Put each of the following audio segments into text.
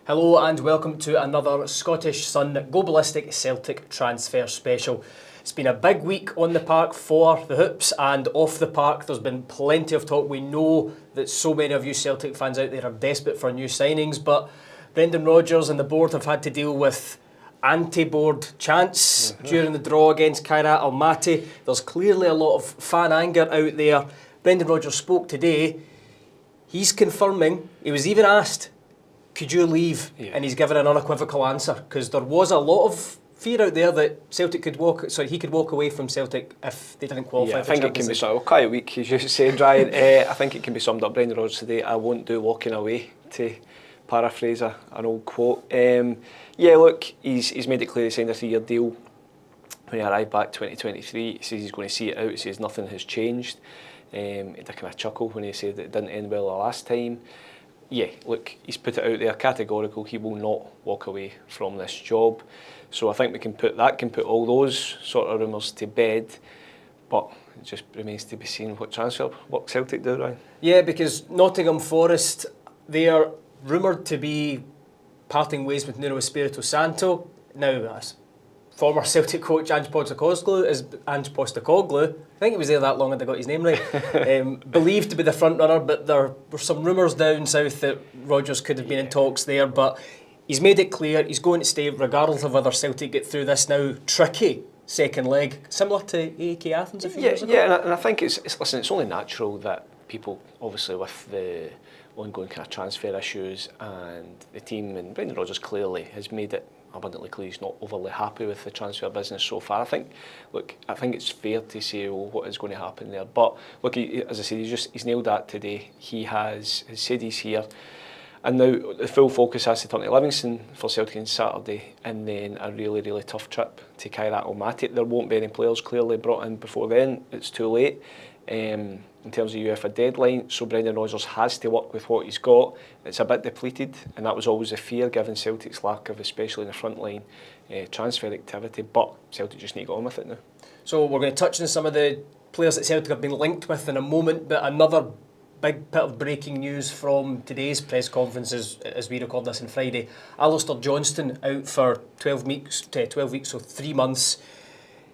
Hello and welcome to another Scottish Sun Go Ballistic Celtic transfer special. It's been a big week on the park for the Hoops and off the park. There's been plenty of talk. We know that so many of you Celtic fans out there are desperate for new signings, but Brendan Rodgers and the board have had to deal with anti-board chants during the draw against Kairat Almaty. There's clearly a lot of fan anger out there. Brendan Rodgers spoke today. He's confirming, he was even asked, could you leave? Yeah. And he's given an unequivocal answer, because there was a lot of fear out there that he could walk away from Celtic if they didn't qualify. Yeah, I think it can be sort of quiet week, as you said, Ryan. I think it can be summed up. Brendan Rodgers today, I won't do walking away, to paraphrase an old quote. Yeah, look, he's made it clear he signed a 3-year deal when he arrived back 2023. He says he's going to see it out. He says nothing has changed. He had a kind of chuckle when he said that it didn't end well the last time. Yeah, look, he's put it out there, categorical, he will not walk away from this job. So I think we can put all those sort of rumours to bed, but it just remains to be seen what transfer work Celtic do, Ryan. Yeah, because Nottingham Forest, they are rumoured to be parting ways with Nuno Espirito Santo. Now, as former Celtic coach Ange Postecoglou, I think he was there that long and I got his name right, believed to be the front runner, but there were some rumours down south that Rodgers could have been in talks there, but he's made it clear he's going to stay regardless of whether Celtic get through this now tricky second leg, similar to AEK Athens a few years ago. Yeah, and I think it's only natural that people, obviously with the ongoing kind of transfer issues and the team, and Brendan Rodgers clearly has made it abundantly clear he's not overly happy with the transfer business so far. I think it's fair to say, well, what is going to happen there? But look, as I said, he's nailed that today. He has said he's here, and now the full focus has to turn to Livingston for Celtic on Saturday, and then a really, really tough trip to Kairat Almaty. There won't be any players clearly brought in before then. It's too late in terms of UEFA deadline, so Brendan Rodgers has to work with what he's got. It's a bit depleted, and that was always a fear given Celtic's lack of, especially in the front line, transfer activity, but Celtic just need to go on with it now. So we're going to touch on some of the players that Celtic have been linked with in a moment, but another big bit of breaking news from today's press conference as we record this on Friday. Alister Johnson out for 12 weeks, so 3 months.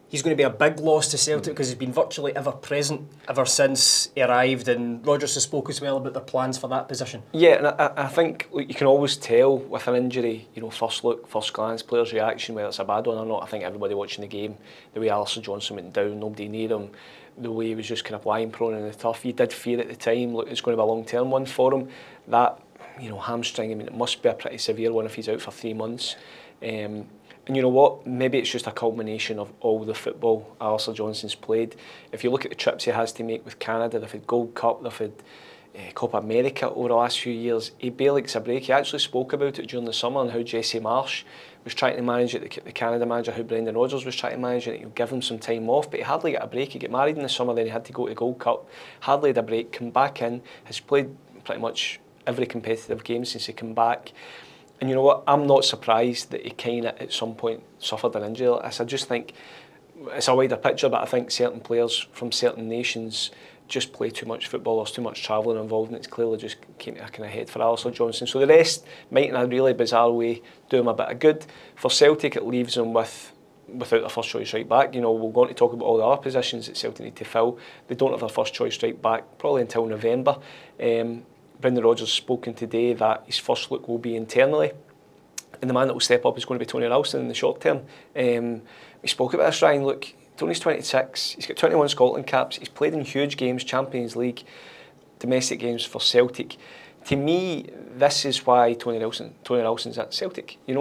He's going to be a big loss to Celtic because he's been virtually ever present ever since he arrived, and Rodgers has spoken as well about their plans for that position. Yeah, and I think you can always tell with an injury, first look, first glance, players' reaction, whether it's a bad one or not. I think everybody watching the game, the way Alister Johnson went down, nobody near him, the way he was just kind of lying prone in the turf, you did fear at the time, look, it's going to be a long-term one for him. That, hamstring, it must be a pretty severe one if he's out for 3 months. And you know what? Maybe it's just a culmination of all the football Alister Johnson's played. If you look at the trips he has to make with Canada, they've had Gold Cup, they've had Copa America over the last few years. He barely gets a break. He actually spoke about it during the summer and how Jesse Marsh was trying to manage it, the Canada manager, how Brendan Rodgers was trying to manage it. He'll give him some time off, but he hardly got a break. He got married in the summer, then he had to go to Gold Cup. Hardly had a break, come back in, has played pretty much every competitive game since he came back. And you know what? I'm not surprised that he kind of at some point suffered an injury like this. I just think it's a wider picture, but I think certain players from certain nations just play too much football. There's too much travelling involved, and it's clearly just came to a kind of head for Alister Johnson. So the rest might, in a really bizarre way, do him a bit of good. For Celtic, it leaves them without their first choice right back. We're going to talk about all the other positions that Celtic need to fill. They don't have their first choice right back probably until November. Brendan Rodgers has spoken today that his first look will be internally, and the man that will step up is going to be Tony Ralston in the short term. We spoke about this, Ryan. Look, Tony's 26, he's got 21 Scotland caps, he's played in huge games, Champions League, domestic games for Celtic. To me, this is why Tony Ralston's at Celtic. He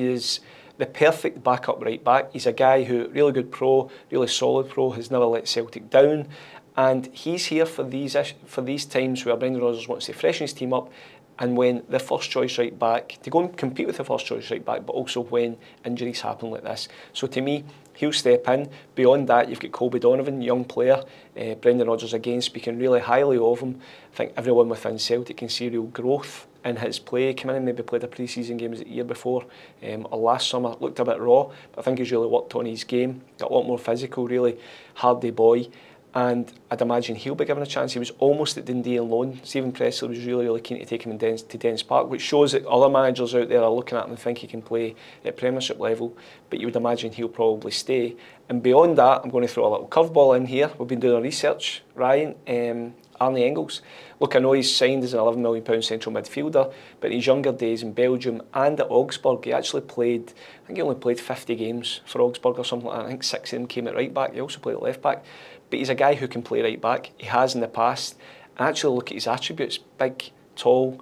is the perfect backup right back. He's a guy who, really good pro, really solid pro, has never let Celtic down. And he's here for these times where Brendan Rodgers wants to freshen his team up, and when the first choice right back, to go and compete with the first choice right back, but also when injuries happen like this. So to me, he'll step in. Beyond that, you've got Colby Donovan, young player. Brendan Rodgers again speaking really highly of him. I think everyone within Celtic can see real growth in his play. Came in and maybe played a pre-season game the year before or last summer. Looked a bit raw, but I think he's really worked on his game. Got a lot more physical, really hardy boy. and I'd imagine he'll be given a chance. He was almost at Dundee on loan. Stephen Pressley was really keen to take him to Dens Park, which shows that other managers out there are looking at him and think he can play at Premiership level, but you would imagine he'll probably stay. And beyond that, I'm going to throw a little curveball in here. We've been doing our research, Ryan. Arne Engels. Look, I know he's signed as an £11 million central midfielder, but in his younger days in Belgium and at Augsburg, he actually played, I think he only played 50 games for Augsburg or something like that. I think 6 of them came at right back. He also played at left back. But he's a guy who can play right back. He has in the past. And actually look at his attributes. Big, tall,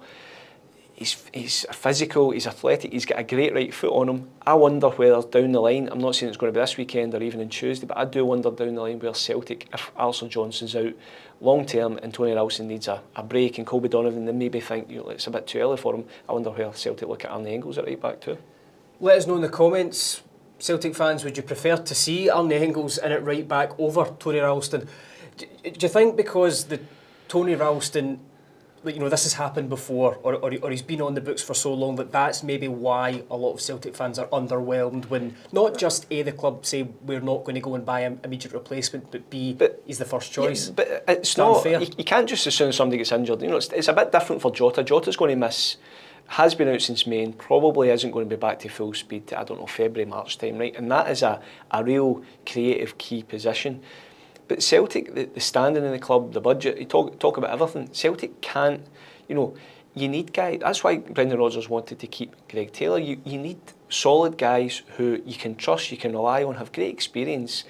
he's physical, he's athletic, he's got a great right foot on him. I wonder whether down the line, I'm not saying it's going to be this weekend or even on Tuesday, but I do wonder down the line where Celtic, if Alister Johnson's out long term and Tony Ralston needs a break and Colby Donovan, they maybe think it's a bit too early for him. I wonder where Celtic look at Arne Engels at right back too. Let us know in the comments, Celtic fans, would you prefer to see Arne Engels in at right back over Tony Ralston? Do you think because the Tony Ralston, this has happened before, or he's been on the books for so long, that's maybe why a lot of Celtic fans are underwhelmed when not just A, the club say we're not going to go and buy an immediate replacement, but B, he's the first choice? Yeah, but it's not fair. You can't just as soon as somebody gets injured. It's a bit different for Jota. Jota's going to miss, has been out since May and probably isn't going to be back to full speed, I don't know, February, March time, right? And that is a real creative key position. But Celtic, the standing in the club, the budget, you talk about everything. Celtic can't, you need guys. That's why Brendan Rodgers wanted to keep Greg Taylor. You need solid guys who you can trust, you can rely on, have great experience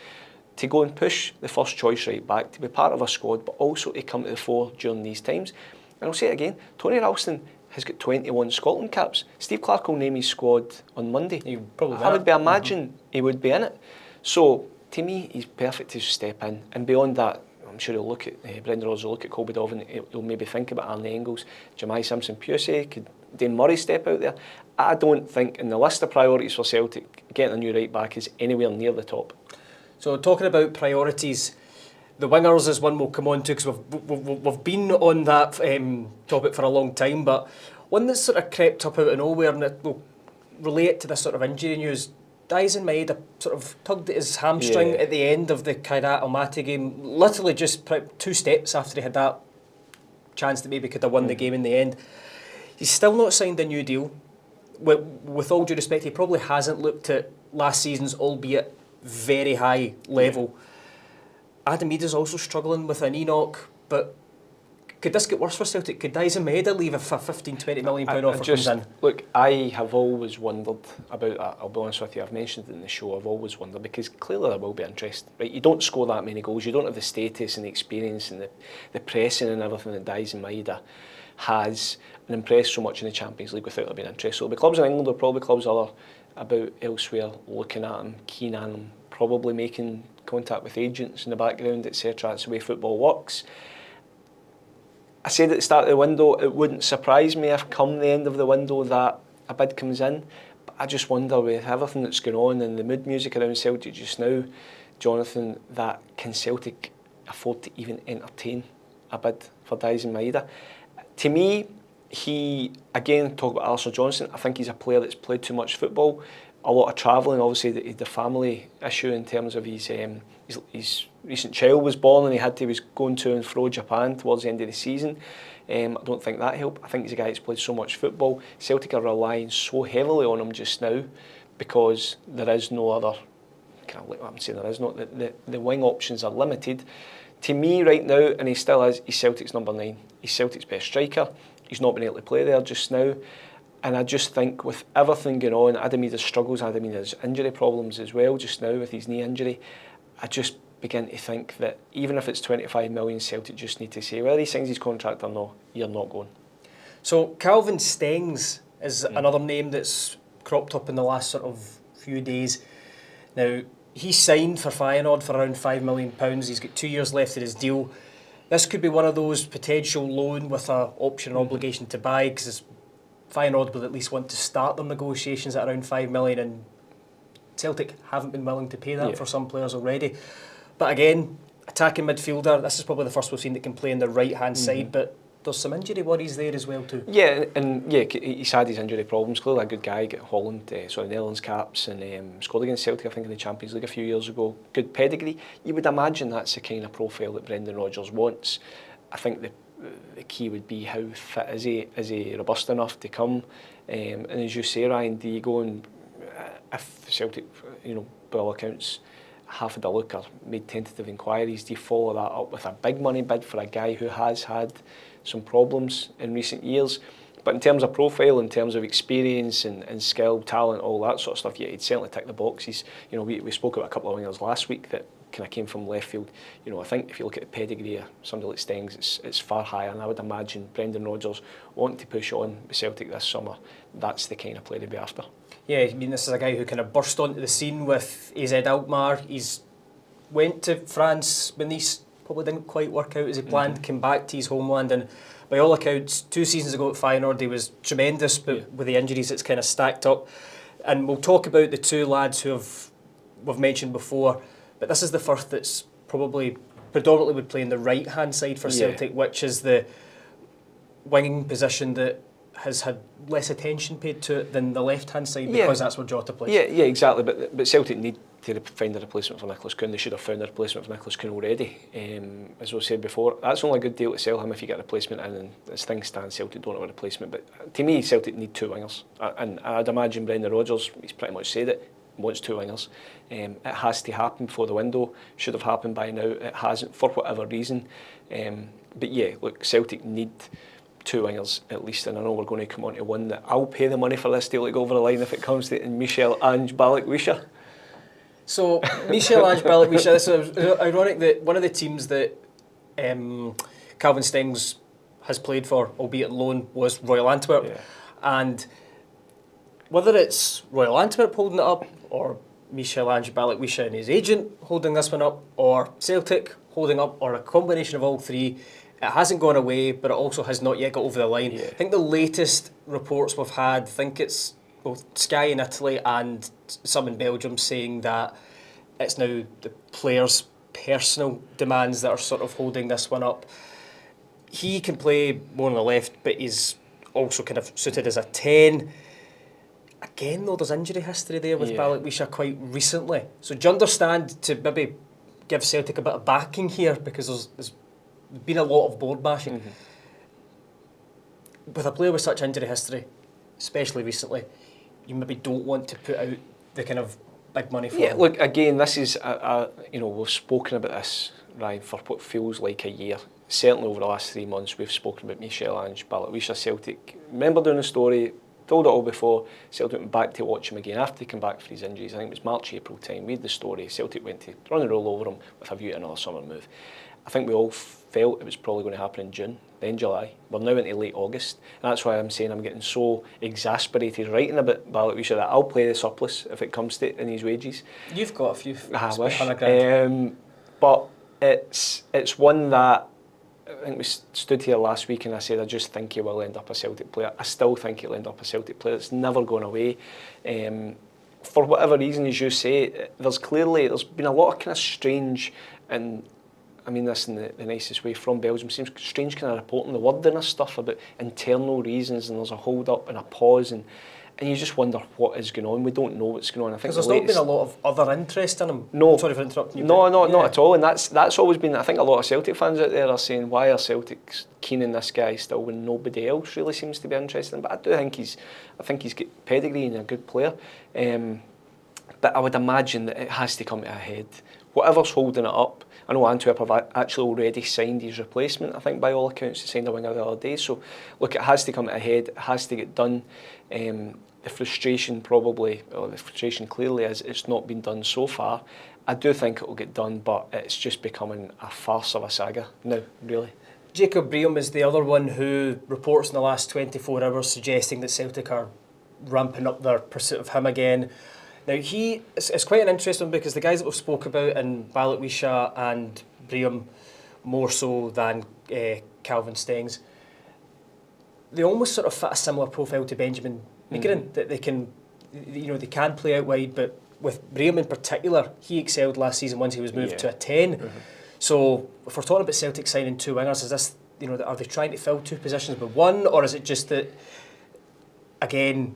to go and push the first choice right back, to be part of a squad, but also to come to the fore during these times. And I'll say it again, Tony Ralston has got 21 Scotland caps. Steve Clarke will name his squad on Monday. I would imagine he would be in it. So, to me, he's perfect to step in. And beyond that, I'm sure he'll look at, Brendan Rodgers will look at Colby Donovan, he'll maybe think about Arne Engels, Simpson Pusy, could Dane Murray step out there? I don't think in the list of priorities for Celtic, getting a new right back is anywhere near the top. So talking about priorities, the wingers is one we'll come on to because we've been on that topic for a long time, but one that's sort of crept up out of nowhere and it will relate to this sort of injury news. Daizen Maeda sort of tugged at his hamstring at the end of the Kairat Almaty game, literally just 2 steps after he had that chance that maybe could have won the game in the end. He's still not signed a new deal. With all due respect, he probably hasn't looked at last season's, albeit very high level. Adam Maeda's also struggling with a knee knock, but could this get worse for Celtic? Could Daizen Maeda leave if a £15-20 million offer comes in? Look, I have always wondered about that. I'll be honest with you, I've mentioned it in the show, I've always wondered, because clearly there will be interest. Right? You don't score that many goals, you don't have the status and the experience and the pressing and everything that Daizen Maeda has and impressed so much in the Champions League without there being interest. So there'll be clubs in England, or probably clubs about elsewhere looking at him, keen on him, probably making contact with agents in the background, etc. That's the way football works. I said at the start of the window, it wouldn't surprise me if come the end of the window that a bid comes in. But I just wonder, with everything that's going on and the mood music around Celtic just now, Jonathan, that can Celtic afford to even entertain a bid for Daizen Maeda? To me, he, again, talk about Alister Johnson, I think he's a player that's played too much football, a lot of travelling, obviously the family issue in terms of his recent child was born and he was going to and fro Japan towards the end of the season. I don't think that helped. I think he's a guy that's played so much football. Celtic are relying so heavily on him just now because there is no other, I'm saying there is not, the wing options are limited. To me right now, and he still is, he's Celtic's number 9. He's Celtic's best striker. He's not been able to play there just now. And I just think with everything going on, Adam Maeda's struggles, Adam Maeda's injury problems as well just now with his knee injury, I just begin to think that even if it's 25 million, Celtic just need to say, whether he signs his contract or not, you're not going. So Calvin Stengs is another name that's cropped up in the last sort of few days. Now, he signed for Feyenoord for around £5 million. He's got 2 years left in his deal. This could be one of those potential loan with an option and obligation to buy, because Feyenoord will at least want to start their negotiations at around £5 million, and Celtic haven't been willing to pay that for some players already. But again, attacking midfielder, this is probably the first we've seen that can play on the right-hand side, but there's some injury worries there as well too. Yeah, and yeah, he's had his injury problems. Clearly a good guy, got Holland, Netherlands caps, and scored against Celtic, I think, in the Champions League a few years ago. Good pedigree. You would imagine that's the kind of profile that Brendan Rodgers wants. I think the key would be how fit is he? Is he robust enough to come? And as you say, Ryan, do you go and if Celtic, by all accounts, have had a look or made tentative inquiries, do you follow that up with a big money bid for a guy who has had some problems in recent years? But in terms of profile, in terms of experience and skill, talent, all that sort of stuff, yeah, he'd certainly tick the boxes. We spoke about a couple of wingers last week that kind of came from left field. I think if you look at the pedigree of somebody like Stengs, it's far higher, and I would imagine Brendan Rodgers wanting to push on with Celtic this summer, that's the kind of player to be after. Yeah, I mean, this is a guy who kind of burst onto the scene with AZ Alkmaar. He's went to France when these probably didn't quite work out as he planned, came back to his homeland, and by all accounts, 2 seasons ago at Feyenoord, he was tremendous, but with the injuries, it's kind of stacked up. And we'll talk about the 2 lads who we've mentioned before, but this is the first that's probably predominantly would play in the right-hand side for Celtic, which is the winging position that has had less attention paid to it than the left-hand side, because that's where Jota plays. Yeah, exactly. But Celtic need to find a replacement for Nicholas Kuhn. They should have found a replacement for Nicholas Kuhn already. As we said before, that's only a good deal to sell him if you get a replacement in, and as things stand, Celtic don't have a replacement. But to me, Celtic need 2 wingers. And I'd imagine Brendan Rodgers, he's pretty much said it, wants 2 wingers. It has to happen before the window. Should have happened by now. It hasn't, for whatever reason. But yeah, look, Celtic need 2 wingers at least, and I know we're going to come on to one that I'll pay the money for this deal to go over the line if it comes to it, and Michel-Ange Balikwisha. So, Michel-Ange Balikwisha, it's ironic that one of the teams that Calvin Stengs has played for, albeit loan, was Royal Antwerp. Yeah. And whether it's Royal Antwerp holding it up, or Michel-Ange Balikwisha and his agent holding this one up, or Celtic holding up, or a combination of all 3, it hasn't gone away, but it also has not yet got over the line. Yeah. I think the latest reports we've had, I think it's both Sky in Italy and some in Belgium, saying that it's now the players' personal demands that are sort of holding this one up. He can play more on the left, but he's also kind of suited as a 10. Again, though, there's injury history there with Balikwisha quite recently. So do you understand to maybe give Celtic a bit of backing here, because there's been a lot of board bashing. With a player with such injury history, especially recently, you maybe don't want to put out the kind of big money for him. Look, again, this is, we've spoken about this, Ryan, for what feels like a year. Certainly over the last 3 months, we've spoken about Michel-Ange Balikwisha. Celtic, remember doing the story, told it all before. Celtic went back to watch him again after he came back for his injuries. I think it was March, April time. We had the story. Celtic went to run and roll over him with a view to another summer move. I think we all felt it was probably going to happen in June, then July. We're now into late August, and that's why I'm saying I'm getting so exasperated writing about Balikwisha that I'll play the surplus if it comes to it in his wages. You've got a few. I wish. But it's one that I think we stood here last week and I said I just think he will end up a Celtic player. I still think he'll end up a Celtic player. It's never going away. For whatever reason, as you say, there's been a lot of kind of strange, and I mean this in the nicest way, from Belgium, seems strange kind of reporting the word in this stuff about internal reasons, and there's a hold up and a pause, and you just wonder what is going on. We don't know what's going on. I think because there's not been a lot of other interest in him. No, sorry for interrupting you. No, not at all. And that's always been. I think a lot of Celtic fans out there are saying, why are Celtic keen on this guy still when nobody else really seems to be interested in him? But I do think he's got pedigree and a good player. But I would imagine that it has to come to a head. Whatever's holding it up. I know Antwerp have actually already signed his replacement, I think, by all accounts. They signed a winger the other day. So, look, it has to come to a head. It has to get done. The frustration clearly is it's not been done so far. I do think it will get done, but it's just becoming a farce of a saga now, really. Jacob Bream is the other one who reports in the last 24 hours suggesting that Celtic are ramping up their pursuit of him again. Now, it's quite an interesting one because the guys that we've spoke about, and Balikwisha and Bream, more so than Calvin Stengs, they almost sort of fit a similar profile to Benjamin Migren, that they can play out wide, but with Bream in particular, he excelled last season once he was moved to a 10. So if we're talking about Celtic signing 2 wingers, is this are they trying to fill two positions with one, or is it just that, again,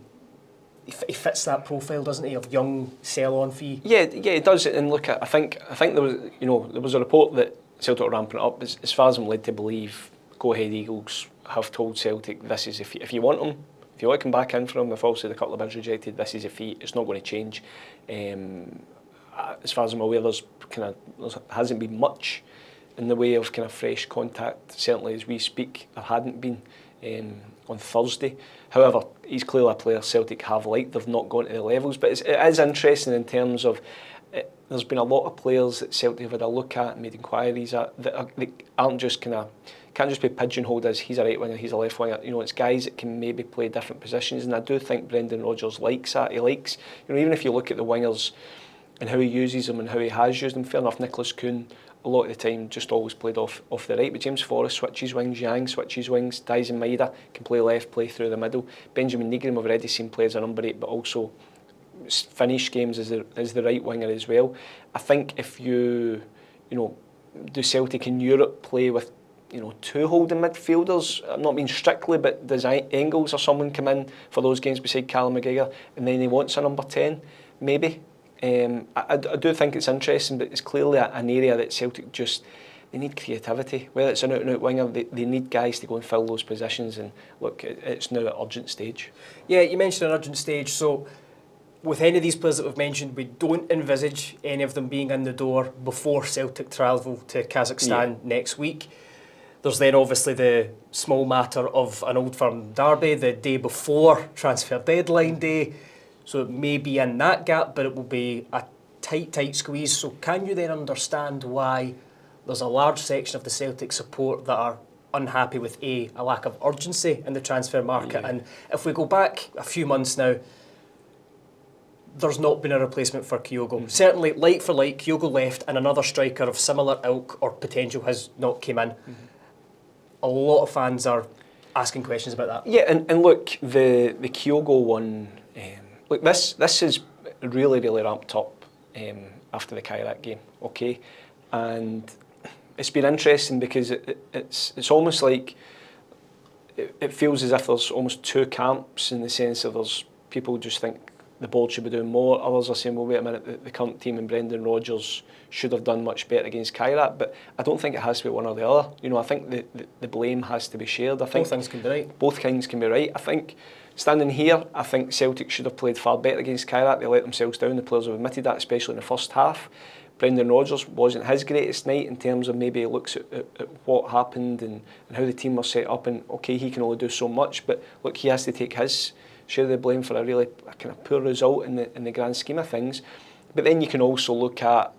he fits that profile, doesn't he, of young sell-on fee? Yeah, it does. And look, I think there was, there was a report that Celtic were ramping it up. As far as I'm led to believe, Go Ahead Eagles have told Celtic, this is if you want him, if you want to come back in for him, if also the couple of bids rejected, this is a fee. It's not going to change. As far as I'm aware, there hasn't been much in the way of kind of fresh contact. Certainly as we speak, there hadn't been on Thursday. However, he's clearly a player Celtic have liked. They've not gone to the levels, but it is interesting in terms of there's been a lot of players that Celtic have had a look at and made inquiries at that aren't just can't just be pigeonholed as he's a right winger, he's a left winger. It's guys that can maybe play different positions, and I do think Brendan Rodgers likes that. He likes, even if you look at the wingers and how he uses them and how he has used them. Fair enough, Nicholas Kuhn a lot of the time just always played off the right, but James Forrest switches wings, Yang switches wings, Daizen Maeda can play left, play through the middle. Benjamin Negram I've already seen play as a number 8, but also finish games as the right winger as well. I think if do Celtic in Europe play with two holding midfielders? I'm not being strictly, but does Engels or someone come in for those games beside Callum McGregor, and then he wants a number 10, maybe? I do think it's interesting, but it's clearly an area that Celtic they need creativity. Whether it's an out-and-out winger, they need guys to go and fill those positions, and look, it's now at urgent stage. Yeah, you mentioned an urgent stage, so with any of these players that we've mentioned, we don't envisage any of them being in the door before Celtic travel to Kazakhstan next week. There's then obviously the small matter of an Old Firm derby the day before transfer deadline day. So it may be in that gap, but it will be a tight squeeze. So can you then understand why there's a large section of the Celtic support that are unhappy with a lack of urgency in the transfer market? Yeah. And if we go back a few months now, there's not been a replacement for Kyogo. Certainly, like for like, Kyogo left and another striker of similar ilk or potential has not come in. A lot of fans are asking questions about that. Yeah, and look, the Kyogo one, look, this is really ramped up after the Kairat game, okay? And it's been interesting because it's almost like it feels as if there's almost two camps, in the sense that there's people just think the board should be doing more. Others are saying, well, wait a minute, the current team and Brendan Rodgers should have done much better against Kairat. But I don't think it has to be one or the other. I think the blame has to be shared. I think both things can be right. Both things can be right. I think standing here, I think Celtic should have played far better against Kairat. They let themselves down. The players have admitted that, especially in the first half. Brendan Rodgers wasn't his greatest night in terms of maybe he looks at what happened and how the team was set up, and okay, he can only do so much, but look, he has to take his share of the blame for a kind of poor result in the grand scheme of things. But then you can also look at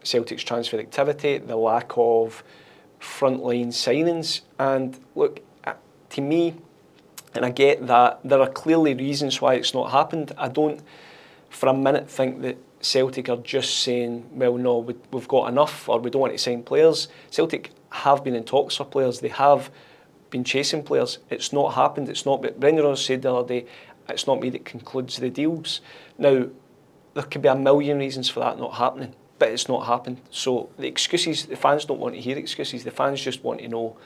Celtic's transfer activity, the lack of frontline signings, and look, to me, and I get that there are clearly reasons why it's not happened. I don't for a minute think that Celtic are just saying, well, no, we've got enough, or we don't want to sign players. Celtic have been in talks for players. They have been chasing players. It's not happened. It's not. But Brendan Rodgers said the other day, it's not me that concludes the deals. Now, there could be a million reasons for that not happening, but it's not happened. So the excuses, the fans don't want to hear excuses. The fans just want to know,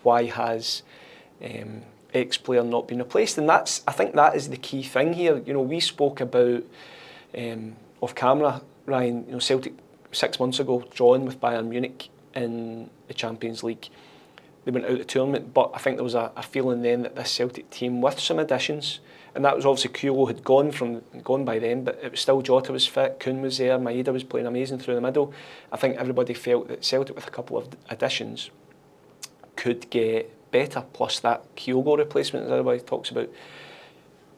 why has X player not been replaced? And I think that is the key thing here. We spoke about off camera, Ryan. Celtic 6 months ago drawing with Bayern Munich in the Champions League. They went out of the tournament, but I think there was a feeling then that this Celtic team, with some additions, and that was obviously Kyogo had gone by then, but it was still Jota was fit, Kuhn was there, Maeda was playing amazing through the middle. I think everybody felt that Celtic, with a couple of additions, could get better, plus that Kyogo replacement as everybody talks about.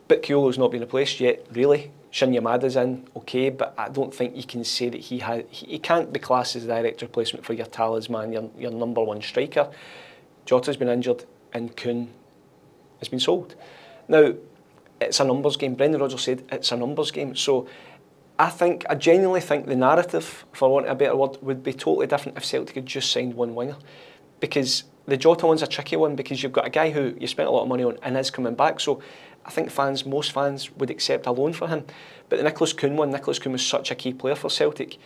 But Kyogo's not been replaced yet, really. Daizen Maeda's in, okay, but I don't think you can say that he can't be classed as a direct replacement for your talisman, your number one striker. Jota's been injured and Kuhn has been sold. Now, it's a numbers game. Brendan Rodgers said it's a numbers game. So I genuinely think the narrative, for want of a better word, would be totally different if Celtic had just signed one winger. Because the Jota one's a tricky one, because you've got a guy who you spent a lot of money on and is coming back. So I think most fans would accept a loan for him. But the Nicholas Kuhn was such a key player for Celtic.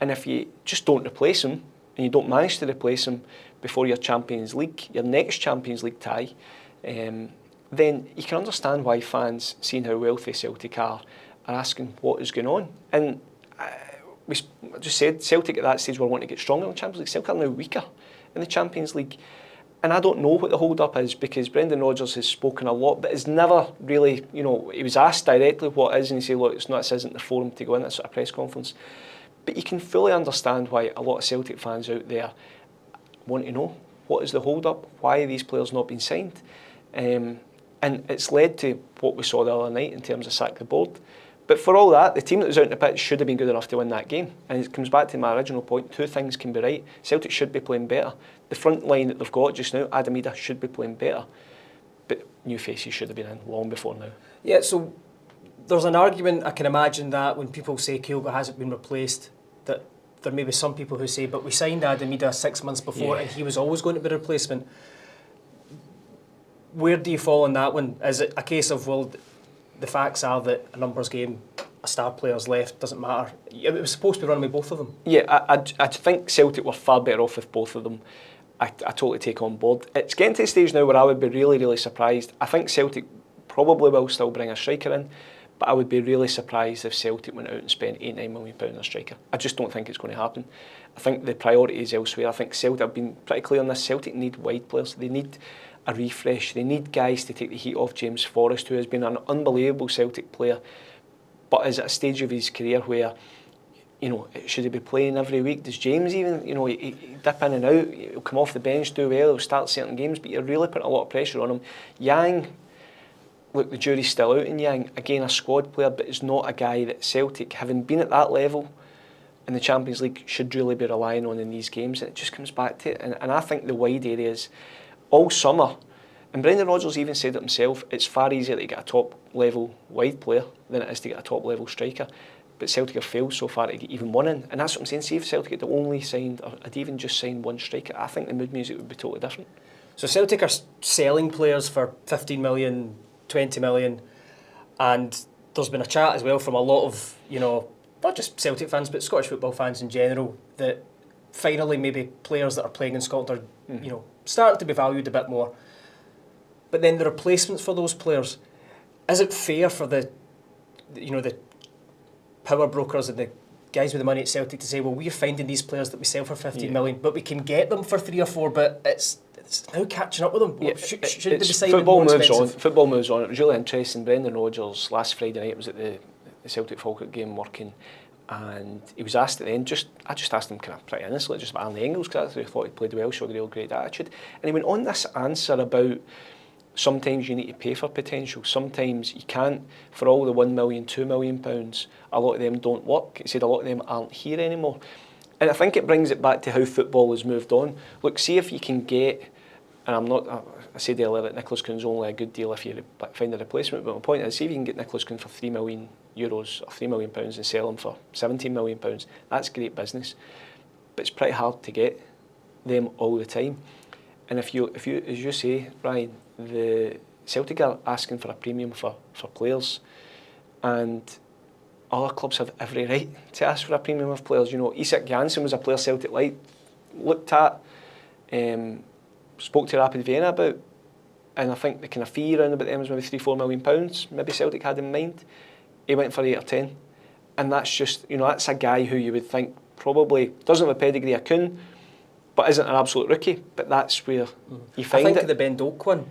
And if you just don't replace him, and you don't manage to replace him, before your Champions League, your next Champions League tie, then you can understand why fans, seeing how wealthy Celtic are asking what is going on. And I just said Celtic at that stage were wanting to get stronger in the Champions League. Celtic are now weaker in the Champions League. And I don't know what the hold-up is, because Brendan Rodgers has spoken a lot, but has never really, he was asked directly what it is, and he said, look, this isn't the forum to go in, that sort of press conference. But you can fully understand why a lot of Celtic fans out there want to know, what is the hold-up? Why are these players not being signed? And it's led to what we saw the other night in terms of sack the board. But for all that, the team that was out in the pitch should have been good enough to win that game. And it comes back to my original point, two things can be right. Celtic should be playing better. The front line that they've got just now, Maeda, should be playing better. But new faces should have been in long before now. Yeah, so there's an argument, I can imagine, that when people say Kyogo hasn't been replaced, that there may be some people who say, but we signed Maeda 6 months before and he was always going to be a replacement. Where do you fall on that one? Is it a case of, well, the facts are that a numbers game, a star player's left, doesn't matter? It was supposed to be run with both of them. Yeah, I think Celtic were far better off with both of them. I totally take on board. It's getting to the stage now where I would be really, really surprised. I think Celtic probably will still bring a striker in, but I would be really surprised if Celtic went out and spent £8-9 million on a striker. I just don't think it's going to happen. I think the priority is elsewhere. I think Celtic have been pretty clear on this. Celtic need wide players. They need a refresh. They need guys to take the heat off James Forrest, who has been an unbelievable Celtic player, but is at a stage of his career where, should he be playing every week? Does James even, he dip in and out, he'll come off the bench, do well, he'll start certain games, but you're really putting a lot of pressure on him. Yang, look, the jury's still out in Yang. Again, a squad player, but is not a guy that Celtic, having been at that level in the Champions League, should really be relying on in these games. And it just comes back to it. And I think the wide areas, all summer, and Brendan Rodgers even said it himself, it's far easier to get a top-level wide player than it is to get a top-level striker. But Celtic have failed so far to get even one in. And that's what I'm saying. See if Celtic had only signed, or had even just signed one striker, I think the mood music would be totally different. So Celtic are selling players for 15 million, 20 million, and there's been a chat as well from a lot of, not just Celtic fans, but Scottish football fans in general, that finally maybe players that are playing in Scotland are, starting to be valued a bit more. But then the replacements for those players, is it fair for the power brokers and the guys with the money at Celtic to say, well, we're finding these players that we sell for 15 million, but we can get them for 3 or 4, but it's now catching up with them. Yeah, should they be signing football more moves on. expensive? Football moves on. It was really interesting. Brendan Rodgers last Friday night was at the Celtic Falkirk game working, and he was asked at the end, I just asked him kind of pretty honestly, just about Arnie Engels, because I thought he played well, showed a real great attitude, and he went on this answer about sometimes you need to pay for potential, sometimes you can't. For all the £1 million, £2 million, a lot of them don't work. He said a lot of them aren't here anymore. And I think it brings it back to how football has moved on. Look, see if you can get, and I said earlier that Nicholas Kuhn's only a good deal if you find a replacement, but my point is, see if you can get Nicholas Kuhn for €3 million or £3 million and sell him for £17 million, that's great business. But it's pretty hard to get them all the time. And if you, as you say, Brian, the Celtic are asking for a premium for players, and other clubs have every right to ask for a premium of players. Isak Janssen was a player Celtic looked at, spoke to Rapid Vienna about, and I think the kind of fee around about them was maybe £3-4 million. Maybe Celtic had in mind. He went for 8 or 10, and that's just that's a guy who you would think probably doesn't have a pedigree of Kuhn, but isn't an absolute rookie. But that's where you find it. I think the Ben Doak one,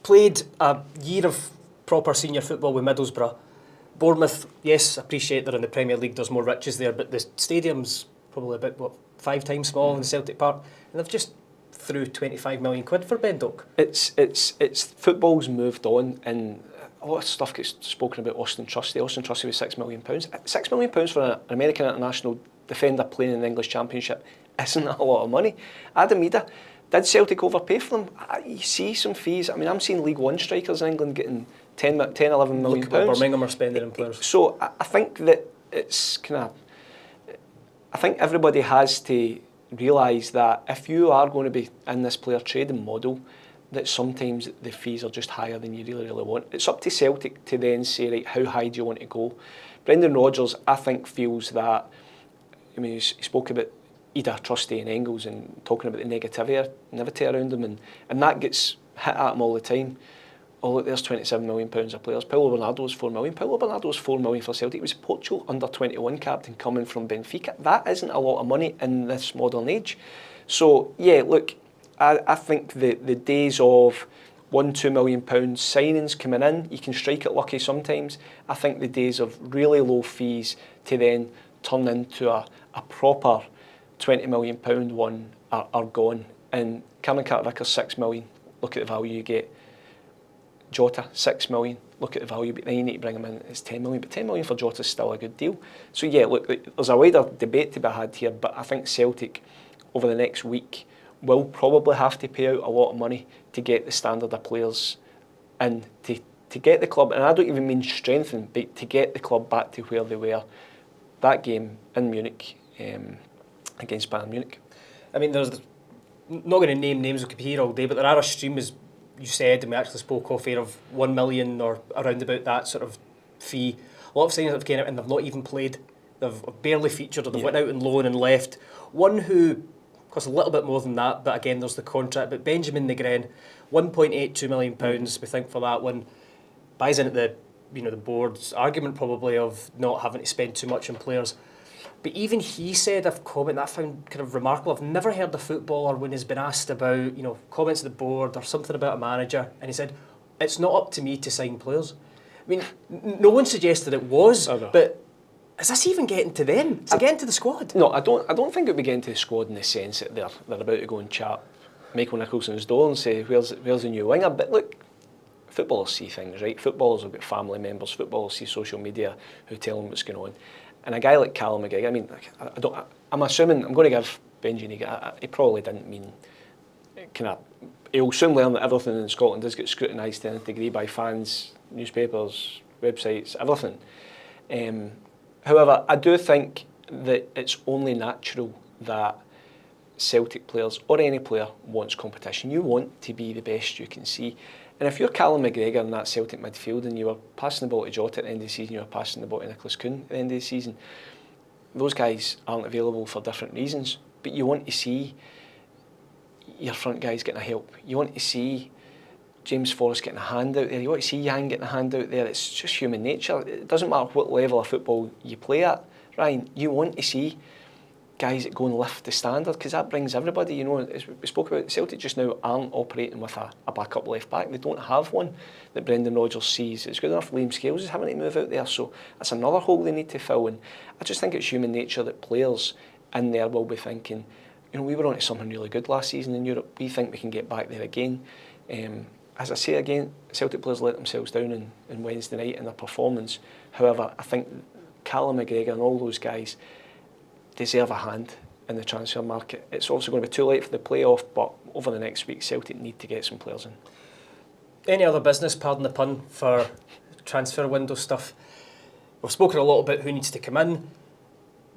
played a year of proper senior football with Middlesbrough. Bournemouth, yes, appreciate they're in the Premier League, there's more riches there, but the stadium's probably about 5 times smaller than Celtic Park, and they've just threw £25 million for Ben Doak. It's football's moved on, and a lot of stuff gets spoken about Austin Trusty. Austin Trusty was £6 million. £6 million for an American international defender playing in the English Championship isn't a lot of money. Maeda, did Celtic overpay for them? You see some fees. I mean, I'm seeing League One strikers in England getting 11 million Look at what Birmingham are spending in players. So I think that it's I think everybody has to realise that if you are going to be in this player trading model, that sometimes the fees are just higher than you really, really want. It's up to Celtic to then say, right, how high do you want to go? Brendan Rodgers, I think, feels that, he spoke about Ida, Trusty and Engels and talking about the negativity around him, and that gets hit at him all the time. Oh look, there's £27 million of players. Paulo Bernardo was £4 million. Paulo Bernardo was £4 million for Celtic. He was Portugal under-21 captain coming from Benfica. That isn't a lot of money in this modern age. So yeah, look, I think the days of £1-2 million signings coming in, you can strike it lucky sometimes. I think the days of really low fees to then turn into a proper £20 million one are gone. And Cameron Carter-Vickers, £6 million. Look at the value you get. Jota, £6 million. Look at the value, but then you need to bring him in. It's £10 million, but £10 million for Jota is still a good deal. So yeah, look, there's a wider debate to be had here, but I think Celtic over the next week will probably have to pay out a lot of money to get the standard of players in, to get the club, and I don't even mean strengthen, but to get the club back to where they were that game in Munich against Bayern Munich. I mean, there's not going to name names, we could be here all day, but there are a stream, as you said, and we actually spoke off air, of 1 million or around about that sort of fee. A lot of signings that have came out and they've not even played. They've barely featured, or they went out on loan and left. One who costs a little bit more than that, but again, there's the contract. But Benjamin Negren, £1.82 million, we think, for that one. Buys in at the board's argument probably of not having to spend too much on players. But even he said a comment that I found kind of remarkable. I've never heard a footballer when he's been asked about, comments of the board or something about a manager, and he said, "It's not up to me to sign players." I mean, no one suggested it was, but is this even getting to them? Is it getting to the squad? No, I don't think it would be getting to the squad in the sense that they're about to go and chat Michael Nicholson's door and say, where's the new winger? But look, footballers see things, right? Footballers have got family members, footballers see social media who tell them what's going on. And a guy like Callum McGregor, I mean, I'm assuming, I'm going to give Benji, he probably didn't mean, he'll soon learn that everything in Scotland does get scrutinised to a degree by fans, newspapers, websites, everything. However, I do think that it's only natural that Celtic players, or any player, wants competition. You want to be the best you can see. And if you're Callum McGregor in that Celtic midfield and you were passing the ball to Jota at the end of the season, you were passing the ball to Nicholas Kuhn at the end of the season, those guys aren't available for different reasons. But you want to see your front guys getting a help. You want to see James Forrest getting a hand out there. You want to see Yang getting a hand out there. It's just human nature. It doesn't matter what level of football you play at, Ryan. You want to see guys that go and lift the standard, because that brings everybody, as we spoke about, Celtic just now aren't operating with a backup left back. They don't have one that Brendan Rodgers sees. It's good enough Liam Scales is having to move out there, so that's another hole they need to fill in. I just think it's human nature that players in there will be thinking, we were on to something really good last season in Europe. We think we can get back there again. As I say again, Celtic players let themselves down on Wednesday night in their performance. However, I think Callum McGregor and all those guys deserve a hand in the transfer market. It's also going to be too late for the playoff, but over the next week, Celtic need to get some players in. Any other business, pardon the pun, for transfer window stuff? We've spoken a lot about who needs to come in.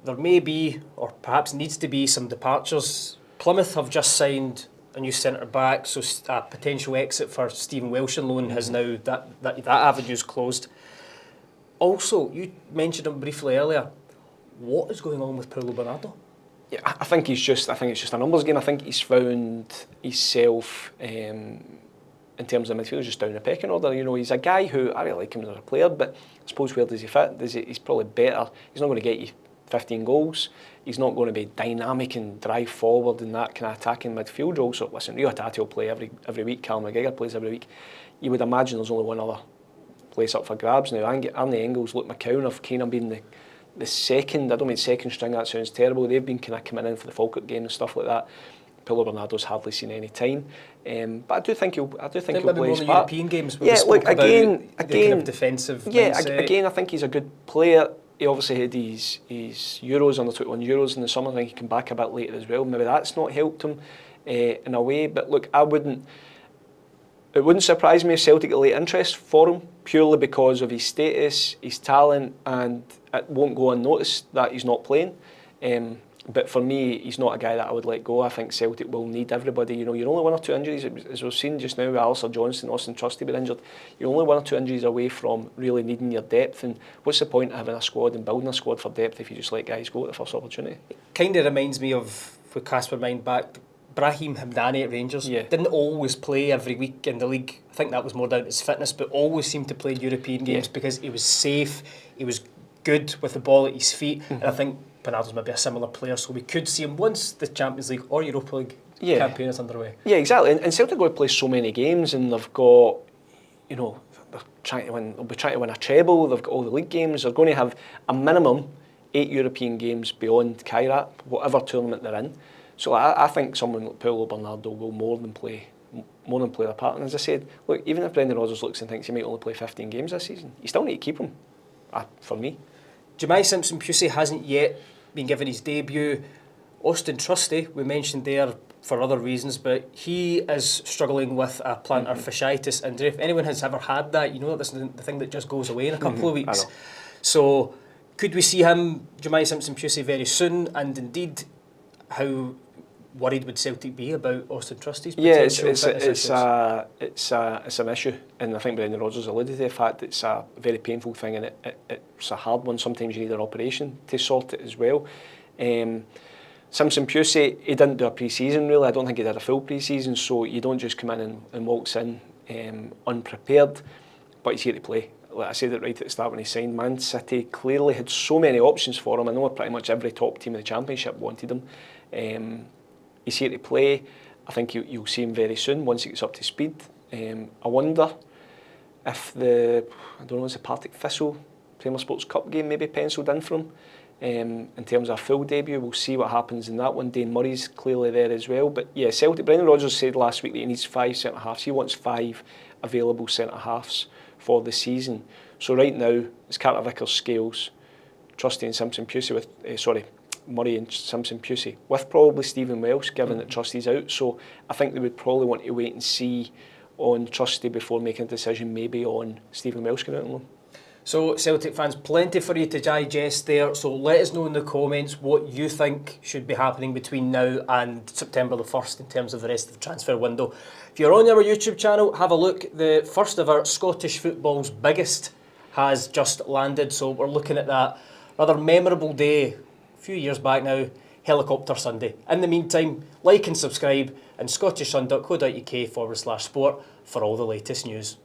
There may be, or perhaps needs to be, some departures. Plymouth have just signed a new centre back, so a potential exit for Stephen Welsh on loan has now, that avenue's closed. Also, you mentioned him briefly earlier. What is going on with Paulo Bernardo? Yeah, I think it's just a numbers game. I think he's found himself in terms of midfield just down the pecking order. He's a guy who I really like him as a player, but I suppose where does he fit? He's probably better. He's not going to get you 15 goals. He's not going to be dynamic and drive forward in that kind of attacking midfield role. So listen, Rio Hatate will play every week. Callum McGregor plays every week. You would imagine there's only one other place up for grabs now. Arnie Engels, Luke McCown have kind of been the second, I don't mean second string, that sounds terrible. They've been kind of coming in for the Falkirk game and stuff like that. Paulo Bernardo's hardly seen any time, but I do think he'll play his part. European games. Yeah, look again, kind of defensive. Yeah, mindset. Again, I think he's a good player. He obviously had his Euros, under 21 Euros in the summer. I think he came back a bit later as well. Maybe that's not helped him in a way. But look, it wouldn't surprise me if Celtic get late interest for him, purely because of his status, his talent, and it won't go unnoticed that he's not playing. But for me, he's not a guy that I would let go. I think Celtic will need everybody. You know, you're only 1 or 2 injuries, as we've seen just now with Alister Johnson, Austin Trusty being injured. You're only 1 or 2 injuries away from really needing your depth. And what's the point of having a squad and building a squad for depth if you just let guys go at the first opportunity? Kind of reminds me of, if we cast our mind back, Brahim Hamdani at Rangers. Yeah. Didn't always play every week in the league. I think that was more down to his fitness, but always seemed to play European games because he was safe, he was good with the ball at his feet, and I think Bernardo's maybe a similar player, so we could see him once the Champions League or Europa League campaign is underway. Yeah, exactly. And Celtic are going to play so many games, and they've got, you know, they'll be trying to win a treble. They've got all the league games. They're going to have a minimum 8 European games beyond Kairat, whatever tournament they're in. So I think someone like Paulo Bernardo will more than play their part. And as I said, look, even if Brendan Rodgers looks and thinks he might only play 15 games this season, you still need to keep him. For me, Simpson Pusy hasn't yet been given his debut. Austin Trusty, we mentioned there for other reasons, but he is struggling with a plantar fasciitis injury. If anyone has ever had that, you know that this is the thing that just goes away in a couple of weeks. So could we see him, Simpson Pusy, very soon? And indeed, how worried would Celtic be about Austin Trusty's potential fitness issues? It's an issue, and I think Brendan Rodgers alluded to the fact that it's a very painful thing, and it's a hard one. Sometimes you need an operation to sort it as well. Simpson Pusy, he didn't do a pre-season really. I don't think he did a full pre-season, so you don't just come in and walks in unprepared, but he's here to play. Like I said it right at the start when he signed, Man City clearly had so many options for him. I know pretty much every top team in the Championship wanted him. He's here to play. I think you'll see him very soon once he gets up to speed. I wonder if the Partick Thistle Premier Sports Cup game maybe penciled in for him. In terms of a full debut, we'll see what happens in that one. Dane Murray's clearly there as well. But yeah, Celtic, Brendan Rodgers said last week that he needs 5 centre-halves. He wants 5 available centre-halves for the season. So right now, it's Carter Vickers, Scales, Trusty and Simpson Pusy with, Murray and Simpson Pusy, with probably Stephen Welsh, given that Trusty's out. So I think they would probably want to wait and see on Trusty before making a decision maybe on Stephen Welsh going out on loan. So Celtic fans, plenty for you to digest there. So let us know in the comments what you think should be happening between now and September the 1st in terms of the rest of the transfer window. If you're on our YouTube channel, have a look. The first of our Scottish football's biggest has just landed. So we're looking at that rather memorable day a few years back now, Helicopter Sunday. In the meantime, like and subscribe and scottishsun.co.uk/sport for all the latest news.